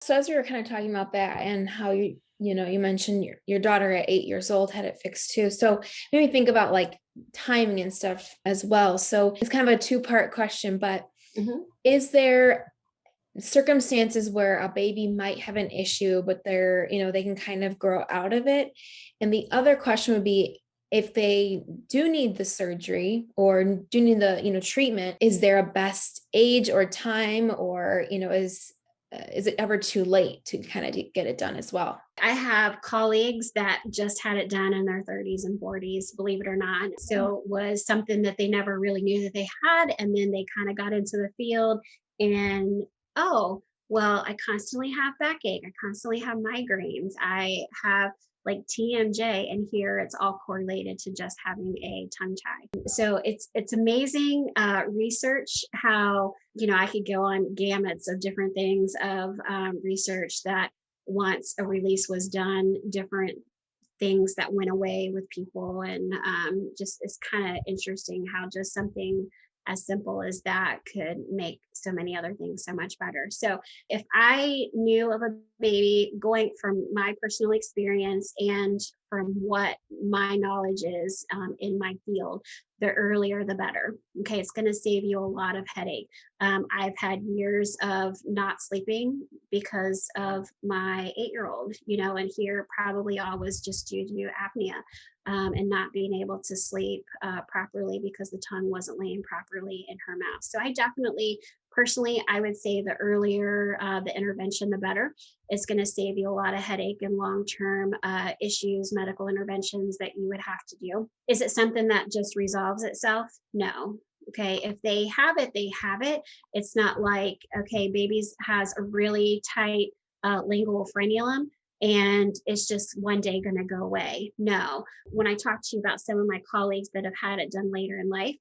So as we were kind of talking about that and how you mentioned your daughter at 8 years old had it fixed too. So maybe think about like timing and stuff as well. So it's kind of a two-part question, but Mhm. is there circumstances where a baby might have an issue, but they can kind of grow out of it? And the other question would be, if they do need the surgery or do need the treatment, is there a best age or time, or is it ever too late to kind of get it done as well? I have colleagues that just had it done in their 30s and 40s, believe it or not. So it was something that they never really knew that they had. And then they kind of got into the field and, oh, well, I constantly have backache. I constantly have migraines. I have like TMJ, and here it's all correlated to just having a tongue tie. So it's amazing research how I could go on gamuts of different things of research that once a release was done, different things that went away with people. And just it's kind of interesting how just something as simple as that could make so many other things so much better. So if I knew of a baby, going from my personal experience and from what my knowledge is in my field, the earlier the better. Okay, it's going to save you a lot of headache. I've had years of not sleeping because of my 8-year-old, and here probably all was just due to apnea and not being able to sleep properly because the tongue wasn't laying properly in her mouth. So I definitely, personally, I would say the earlier the intervention, the better. It's going to save you a lot of headache and long-term issues, medical interventions that you would have to do. Is it something that just resolves itself? No. Okay, if they have it, they have it. It's not like, okay, babies has a really tight lingual frenulum and it's just one day going to go away. No. When I talk to you about some of my colleagues that have had it done later in life,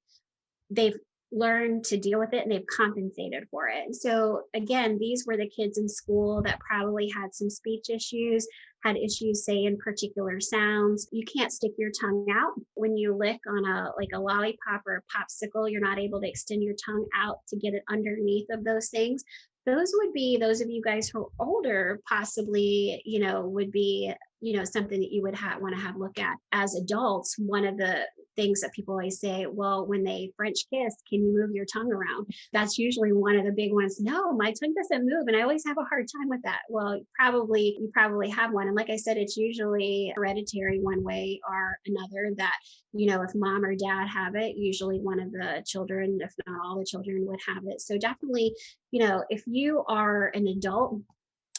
they've learned to deal with it and they've compensated for it. So again, these were the kids in school that probably had some speech issues, had issues saying particular sounds. You can't stick your tongue out when you lick on a lollipop or a popsicle. You're not able to extend your tongue out to get it underneath of those things. Those would be those of you guys who are older, possibly, would be something that you would want to have look at. As adults, one of the things that people always say, well, when they French kiss, can you move your tongue around? That's usually one of the big ones. No, my tongue doesn't move. And I always have a hard time with that. Well, you probably have one. And like I said, it's usually hereditary one way or another that, if mom or dad have it, usually one of the children, if not all the children, would have it. So definitely, if you are an adult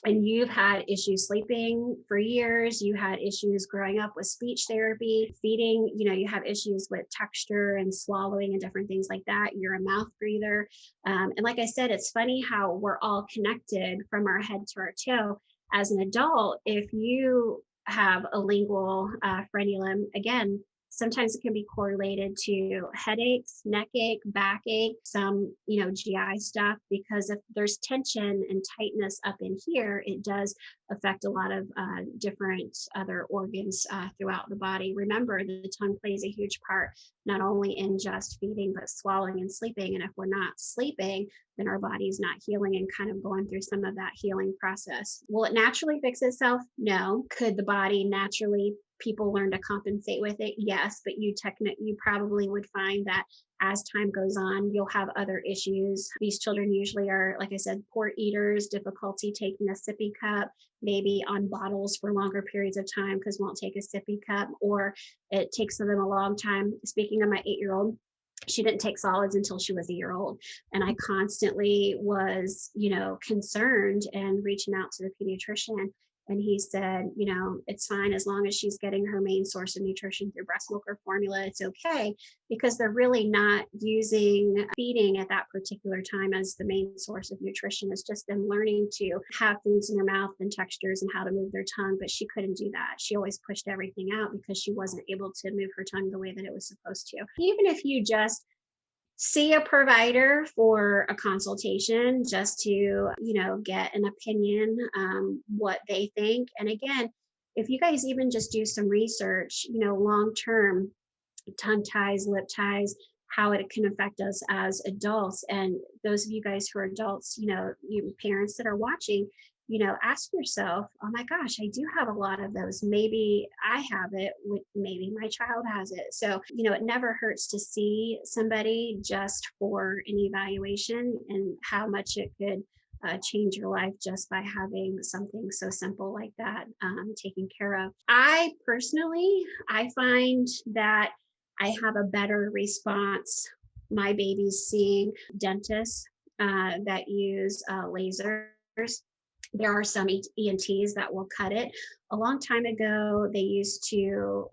and you've had issues sleeping for years, you had issues growing up with speech therapy, feeding, you have issues with texture and swallowing and different things like that. You're a mouth breather. And like I said, it's funny how we're all connected from our head to our toe. As an adult, if you have a lingual frenulum, again, sometimes it can be correlated to headaches, neck ache, backache, some, GI stuff, because if there's tension and tightness up in here, it does affect a lot of different other organs throughout the body. Remember, the tongue plays a huge part, not only in just feeding, but swallowing and sleeping. And if we're not sleeping, then our body's not healing and kind of going through some of that healing process. Will it naturally fix itself? No. Could the body naturally people learn to compensate with it? Yes, but you probably would find that as time goes on, you'll have other issues. These children usually are, like I said, poor eaters, difficulty taking a sippy cup, maybe on bottles for longer periods of time because won't take a sippy cup, or it takes them a long time. Speaking of my 8-year-old, she didn't take solids until she was a year old. And I constantly was, concerned and reaching out to the pediatrician. And he said, it's fine as long as she's getting her main source of nutrition through breast milk or formula, it's okay, because they're really not using feeding at that particular time as the main source of nutrition. It's just them learning to have foods in their mouth and textures and how to move their tongue. But she couldn't do that. She always pushed everything out because she wasn't able to move her tongue the way that it was supposed to. Even if you just see a provider for a consultation just to get an opinion, what they think. And again, if you guys even just do some research, long term, tongue ties, lip ties, how it can affect us as adults. And those of you guys who are adults, you parents that are watching, ask yourself, oh my gosh, I do have a lot of those. Maybe I have it, maybe my child has it. So, it never hurts to see somebody just for an evaluation, and how much it could change your life just by having something so simple like that taken care of. I find that I have a better response. My baby's seeing dentists that use lasers. There are some ENTs that will cut it. A long time ago, they used to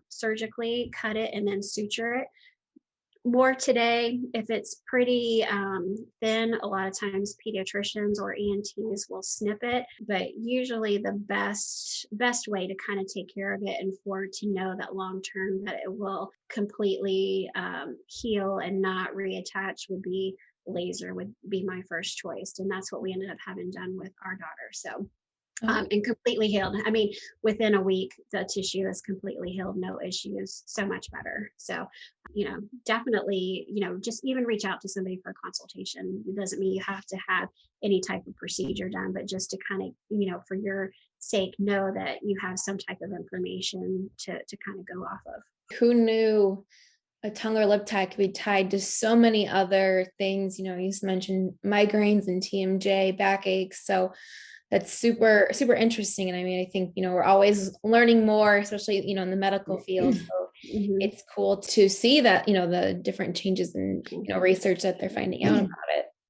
surgically cut it and then suture it. More today, if it's pretty thin, a lot of times pediatricians or ENTs will snip it. But usually, the best way to kind of take care of it, and for to know that long term that it will completely heal and not reattach, would be laser. Would be my first choice, and that's what we ended up having done with our daughter. So Oh, and completely healed. I mean, within a week, the tissue is completely healed, no issues, so much better. So, definitely, just even reach out to somebody for a consultation. It doesn't mean you have to have any type of procedure done, but just to kind of, for your sake, know that you have some type of information to kind of go off of. who knew a tongue or lip tie could be tied to so many other things? You mentioned migraines and TMJ, backaches. So that's super, super interesting. And I mean, I think, we're always learning more, especially, in the medical field. So Mhm. it's cool to see that, the different changes in, research that they're finding out about it.